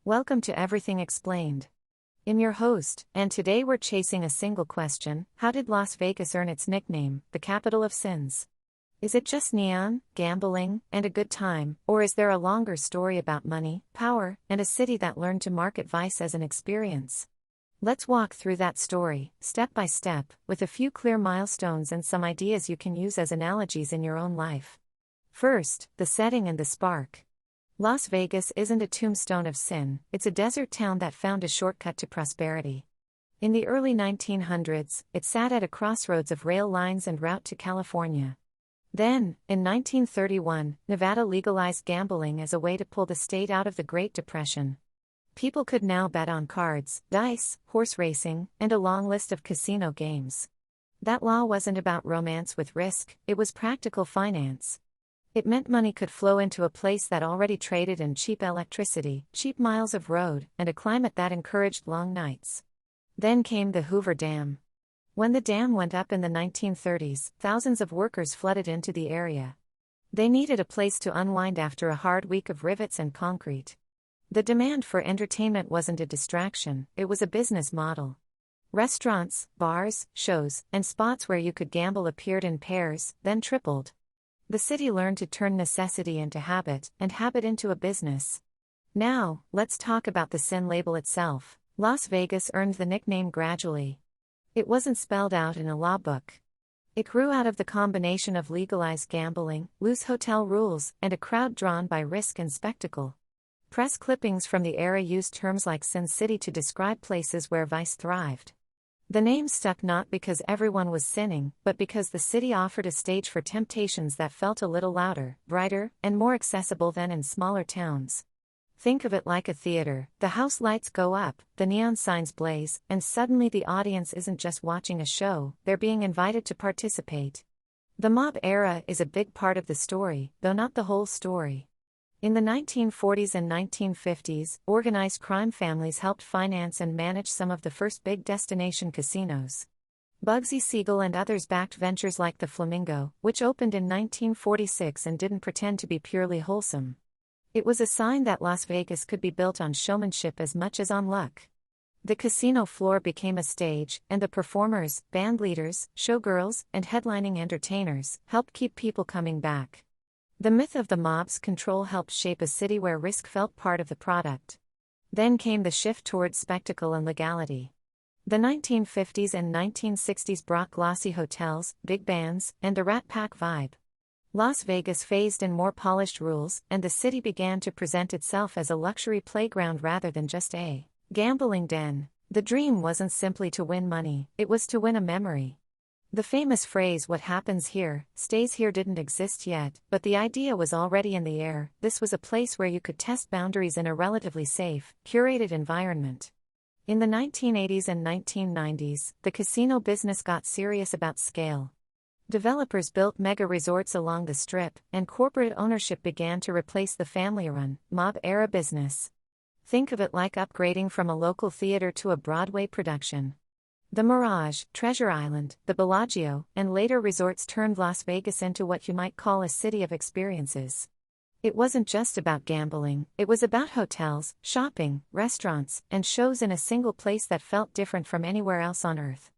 Welcome to Everything Explained. I'm your host, and today we're chasing a single question: how did Las Vegas earn its nickname, the capital of sins? Is it just neon, gambling, and a good time, or is there a longer story about money, power, and a city that learned to market vice as an experience? Let's walk through that story, step by step, with a few clear milestones and some ideas you can use as analogies in your own life. First, the setting and the spark. Las Vegas isn't a tombstone of sin, it's a desert town that found a shortcut to prosperity. In the early 1900s, it sat at a crossroads of rail lines and route to California. Then, in 1931, Nevada legalized gambling as a way to pull the state out of the Great Depression. People could now bet on cards, dice, horse racing, and a long list of casino games. That law wasn't about romance with risk, it was practical finance. It meant money could flow into a place that already traded in cheap electricity, cheap miles of road, and a climate that encouraged long nights. Then came the Hoover Dam. When the dam went up in the 1930s, thousands of workers flooded into the area. They needed a place to unwind after a hard week of rivets and concrete. The demand for entertainment wasn't a distraction, it was a business model. Restaurants, bars, shows, and spots where you could gamble appeared in pairs, then tripled. The city learned to turn necessity into habit, and habit into a business. Now, let's talk about the sin label itself. Las Vegas earned the nickname gradually. It wasn't spelled out in a law book. It grew out of the combination of legalized gambling, loose hotel rules, and a crowd drawn by risk and spectacle. Press clippings from the era used terms like Sin City to describe places where vice thrived. The name stuck not because everyone was sinning, but because the city offered a stage for temptations that felt a little louder, brighter, and more accessible than in smaller towns. Think of it like a theater: the house lights go up, the neon signs blaze, and suddenly the audience isn't just watching a show, they're being invited to participate. The mob era is a big part of the story, though not the whole story. In the 1940s and 1950s, organized crime families helped finance and manage some of the first big destination casinos. Bugsy Siegel and others backed ventures like the Flamingo, which opened in 1946 and didn't pretend to be purely wholesome. It was a sign that Las Vegas could be built on showmanship as much as on luck. The casino floor became a stage, and the performers, band leaders, showgirls, and headlining entertainers helped keep people coming back. The myth of the mob's control helped shape a city where risk felt part of the product. Then came the shift towards spectacle and legality. The 1950s and 1960s brought glossy hotels, big bands, and a Rat Pack vibe. Las Vegas phased in more polished rules, and the city began to present itself as a luxury playground rather than just a gambling den. The dream wasn't simply to win money, it was to win a memory. The famous phrase "what happens here, stays here" didn't exist yet, but the idea was already in the air. This was a place where you could test boundaries in a relatively safe, curated environment. In the 1980s and 1990s, the casino business got serious about scale. Developers built mega resorts along the Strip, and corporate ownership began to replace the family-run, mob-era business. Think of it like upgrading from a local theater to a Broadway production. The Mirage, Treasure Island, the Bellagio, and later resorts turned Las Vegas into what you might call a city of experiences. It wasn't just about gambling, it was about hotels, shopping, restaurants, and shows in a single place that felt different from anywhere else on Earth.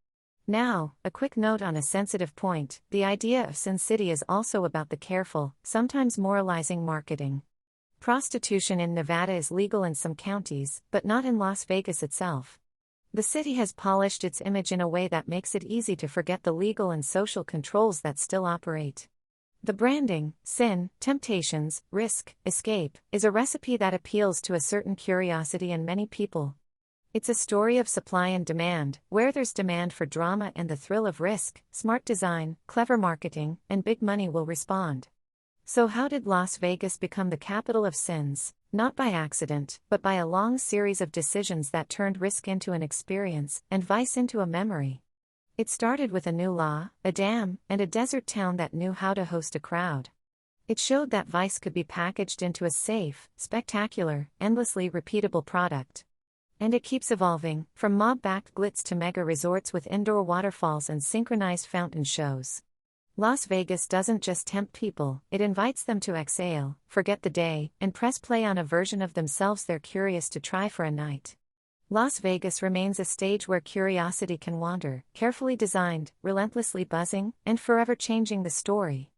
Now, a quick note on a sensitive point: the idea of Sin City is also about the careful, sometimes moralizing marketing. Prostitution in Nevada is legal in some counties, but not in Las Vegas itself. The city has polished its image in a way that makes it easy to forget the legal and social controls that still operate. The branding, sin, temptations, risk, escape, is a recipe that appeals to a certain curiosity in many people. It's a story of supply and demand, where there's demand for drama and the thrill of risk, smart design, clever marketing, and big money will respond. So how did Las Vegas become the capital of sins? Not by accident, but by a long series of decisions that turned risk into an experience, and vice into a memory. It started with a new law, a dam, and a desert town that knew how to host a crowd. It showed that vice could be packaged into a safe, spectacular, endlessly repeatable product. And it keeps evolving, from mob-backed glitz to mega resorts with indoor waterfalls and synchronized fountain shows. Las Vegas doesn't just tempt people, it invites them to exhale, forget the day, and press play on a version of themselves they're curious to try for a night. Las Vegas remains a stage where curiosity can wander, carefully designed, relentlessly buzzing, and forever changing the story.